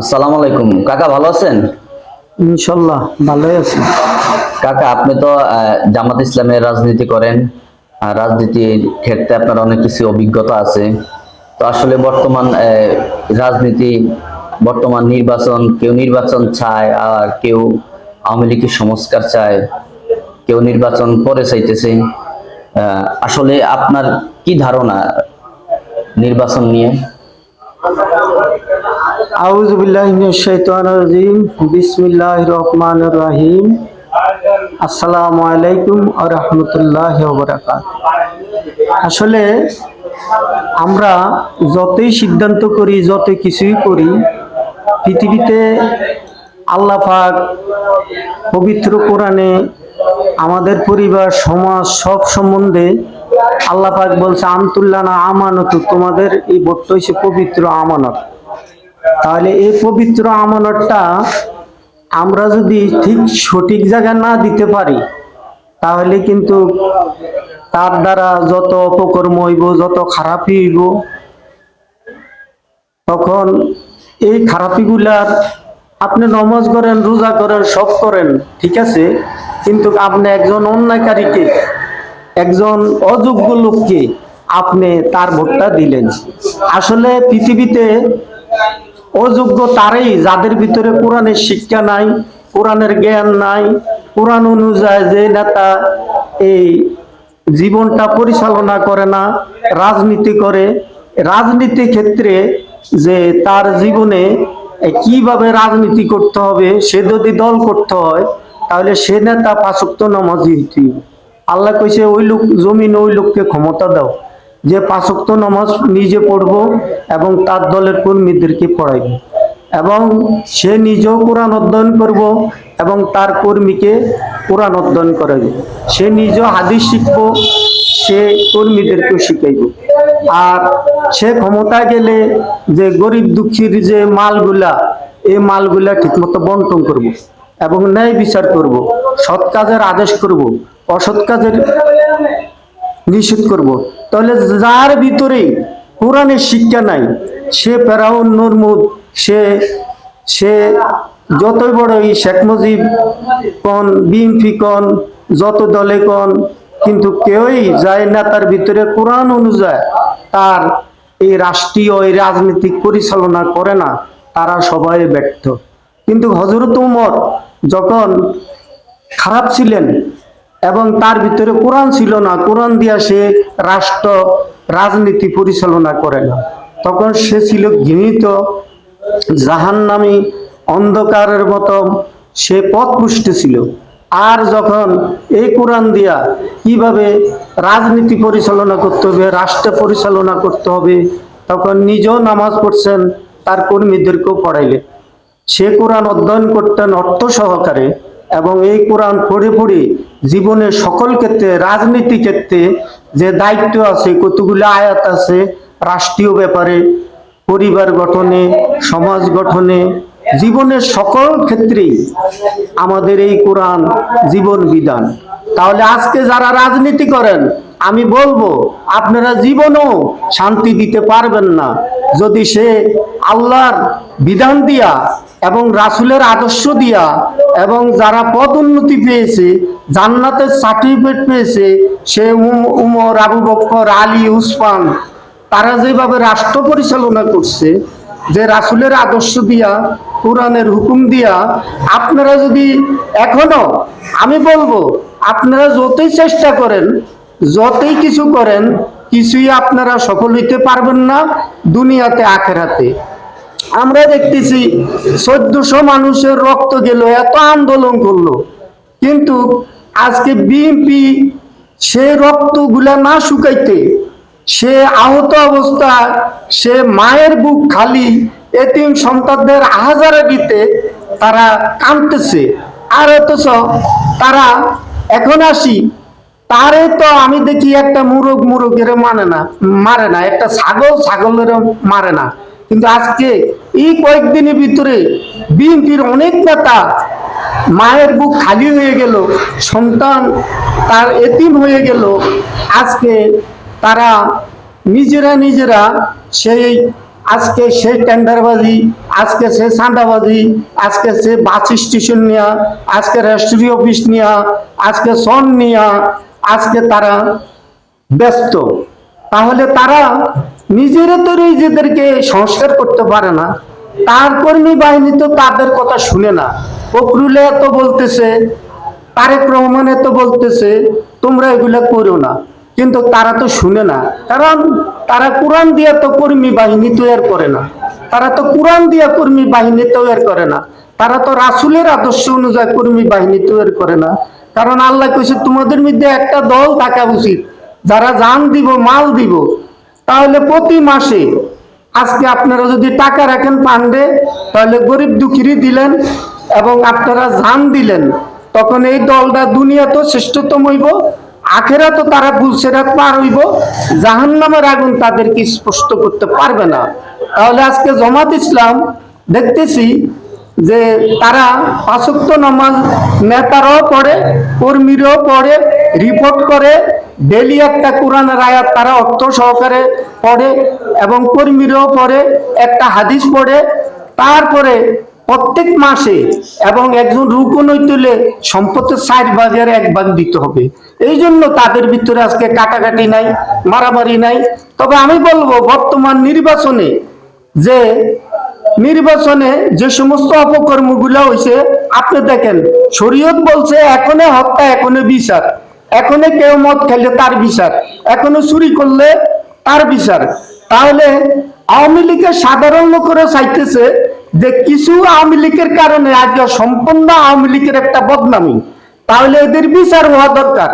আসসালামু আলাইকুম কাকা, ভালো আছেন? ইনশাল্লাহ ভালোই আছি। কাকা, আপনি তো জামাত ইসলামের রাজনীতি করেন। রাজনীতির ক্ষেত্রে আপনার অনেক কিছু অভিজ্ঞতা আছে। তো আসলে বর্তমান রাজনীতি, বর্তমান নির্বাচন, কেউ নির্বাচন চায় আর কেউ আওয়ামী লীগের সংস্কার চায়, কেউ নির্বাচন পরে চাইতেছে। আসলে আপনার কি ধারণা নির্বাচন নিয়ে? আউযু বিল্লাহি মিনাশ শাইতানির রাজিম। বিসমিল্লাহির রহমানির রহিম। আসসালামু আলাইকুম ওয়া রাহমাতুল্লাহি ওয়া বারাকাতুহু। আসলে আমরা যতই সিদ্ধান্ত করি, যত কিছুই করি, পৃথিবীতে আল্লাহ পাক পবিত্র কোরআনে আমাদের পরিবার, সমাজ সব সম্বন্ধে আল্লাহ পাক বলছে আমতুল্লানা আমানত, তোমাদের এই ভোটটা হচ্ছে পবিত্র আমানত। তাহলে এই পবিত্র আমানতটা আমরা যদি ঠিক সঠিক জায়গায় না দিতে পারি, তাহলে কিন্তু তার দ্বারা যত অপকর্ম হইব, যত খারাপি হইব, তখন এই খারাপিগুলার আপনি নমাজ করেন, রোজা করেন, সব করেন, ঠিক আছে, কিন্তু আপনি একজন অন্যায়কারীকে, একজন অযোগ্য লোককে আপনি তার ভোটটা দিলেন। আসলে পৃথিবীতে অযোগ্য তারাই, যাদের ভিতরে কোরআনের শিক্ষা নাই, কোরআনের জ্ঞান নাই, কোরআন অনুযায়ী যে নেতা এই জীবনটা পরিচালনা করে না, রাজনীতি করে, রাজনীতি ক্ষেত্রে যে তার জীবনে কিভাবে রাজনীতি করতে হবে, সে যদি দল করতে হয়, তাহলে সে নেতা পাঁচ ওয়াক্ত নামাজি হইতে হবে। আল্লাহ কইছে ওই লোক জমিন, ওই লোককে ক্ষমতা দাও যে পাঁচ ওয়াক্ত নামাজ নিজে পড়বো এবং তার দলের কর্মীদেরকে পড়াইবে, এবং সে নিজেও কোরআন অধ্যয়ন করব এবং তার কর্মীকে কোরআন অধ্যয়ন করাইবে, সে নিজেও হাদিস শিখব, সে কর্মীদেরকেও শিখাইব। আর সে ক্ষমতায় গেলে যে গরিব দুঃখীর যে মালগুলা, এই মালগুলা ঠিকমতো বন্টন করব এবং ন্যায় বিচার করব, সৎ কাজের আদেশ করব, অসৎ কাজের নিষেধ করব। তাহলে যার ভিতরে কোরআনের শিক্ষা নাই, সে ফেরাউন, নরমুদ, সে সে যতই বড় এই শেখ মুজিব কন, বিএনপি কন, যত দলে কন, কিন্তু কেউই যায় না তার ভিতরে কোরআন অনুযায়ী তার এই রাষ্ট্রীয় এই রাজনীতিক পরিচালনা করে না, তারা সবাই ব্যর্থ। কিন্তু হযরত উমর যখন খারাপ ছিলেন এবং তার ভিতরে কোরআন ছিল না, কোরআন দিয়া সে রাষ্ট্র রাজনীতি পরিচালনা করে না, তখন সে ছিল ঘৃণিত, জাহান্নামী, অন্ধকারের মতো সে পথভ্রষ্ট ছিল। আর যখন এই কোরআন দিয়া কিভাবে রাজনীতি পরিচালনা করতে হবে, রাষ্ট্র পরিচালনা করতে হবে, তখন নিজেও নামাজ পড়ছেন, তার কর্মীদেরকেও পড়াইলেন। সে কোরআন অধ্যয়ন করতেন অর্থ সহকারে, এবং এই কোরআন পড়ে পড়ে জীবনের সকল ক্ষেত্রে, রাজনীতি ক্ষেত্রে যে দায়িত্ব আছে, কতগুলো আয়াত আছে রাষ্ট্রীয় ব্যাপারে, পরিবার গঠনে, সমাজ গঠনে, জীবনের সকল ক্ষেত্রেই আমাদের এই কোরআন জীবন বিধান। তাহলে আজকে যারা রাজনীতি করেন, আমি বলবো আপনারা জীবনও শান্তি দিতে পারবেন না যদি সে আল্লাহর বিধান দিয়া এবং রাসূলের আদর্শ দিয়া, এবং যারা পদ উন্নতি পেয়েছে, জান্নাতের সার্টিফিকেট পেয়েছে, সে উমর, আবু বকর, আলী, উসমান, তারা যেভাবে রাষ্ট্র পরিচালনা করছে, যে রাসূলের আদর্শ দিয়া, কোরআনের হুকুম দিয়া, আপনারা যদি এখনো, আমি বলবো আপনারা যতই চেষ্টা করেন, যতই কিছু করেন, কিছুই আপনারা সফল হইতে পারবেন না দুনিয়াতে আখিরাতে। আমরা দেখতেছি 1400 মানুষের রক্ত গেল, এত আন্দোলন করলো, কিন্তু আজকে বিএনপি সে রক্তগুলা না শুকাইতে, সে আহত অবস্থায়, সে মায়ের বুক খালি, এতিম সন্তানদের আহাজারে দিতে তারা কাঁদতেছে। আর অথচ তারা, এখন আসি, তারে তো আমি দেখি একটা মুরগের মারে না, একটা ছাগলের মারে না। কিন্তু আজকে এই কয়েকদিনের ভিতরে বিএনপির অনেক নেতা মায়ের বুক খালি হয়ে গেল, সন্তান তার এতিম হয়ে গেল, আজকে তারা নিজেরা সেই আজকে সে টেন্ডারবাজি, আজকে সে চাঁদাবাজি, আজকে সে বাস স্টেশন নিয়া, আজকে রেজিস্ট্রি অফিস নিয়া, আজকে সন নিয়া, আজকে তারা ব্যস্ত। তাহলে তারা নিজেরা তো নিজেদেরকে সংস্কার করতে পারে না, তার কর্মী বাহিনী তো তাদের কথা শুনে না। ফখরুল এত বলতেছে, তারেক রহমান এত বলতেছে তোমরা এগুলা করো না, কিন্তু তারা তো শুনে না। কারণ তারা কোরআন দিয়ে তো কর্মী বাহিনী তৈরি করে না, তারা তো কোরআন দিয়ে কর্মী বাহিনী তৈরি করে না, তারা তো রাসূলের আদর্শ অনুযায়ী কর্মী বাহিনী তৈরি করে না। কারণ আল্লাহ কইছে তোমাদের মধ্যে একটা দল থাকা উচিত যারা জান দিব, মাল দিব। তাহলে প্রতি মাসে আজকে আপনারা যদি টাকা রাখেন ফান্ডে, তাহলে গরিব দুঃখীরই দিলেন এবং আপনারা জান দিলেন, তখন এই দলটা দুনিয়া তো শ্রেষ্ঠতম হইব, আখেরা তো তারা পুলসেরাত পার হইব, জাহান্নামের আগুন তাদেরকে স্পষ্ট করতে পারবে না। তাহলে আজকে জামাত ইসলাম দেখতেছি যে তারা পাঁচ ওয়াক্ত নামাজ নেতারাও পড়ে, কর্মীরাও পড়ে, রিপোর্ট করে, ডেলি একটা কোরআনের আয়াত তারা অর্থ সহকারে পড়ে এবং কর্মীরাও পড়ে, একটা হাদিস পড়ে। তারপরে প্রত্যেক মাসে এবং একজন রুকন তুলে সম্পদের 4 ভাগের 1 ভাগ দিতে হবে। এই জন্য তাদের ভিতরে আজকে কাটাকাটি নাই, মারামারি নাই। তবে আমি বলবো বর্তমান নির্বাচনে যে সমস্ত অপকর্মগুলো হয়েছে, আপনি দেখেন শরীয়ত বলছে এখনো হত্যা, এখনো বিচার, এখনো কেউ মদ খেলে তার বিচার, এখনো চুরি করলে তার বিচার। তাহলে আওয়ামী লীগের সাধারণ লোকেরা চাইতেছে যে কিছু আওয়ামী লীগের কারণে আজকে সম্পূর্ণ আওয়ামী লীগের একটা বদনামি, তাহলে এদের বিচার হওয়া দরকার।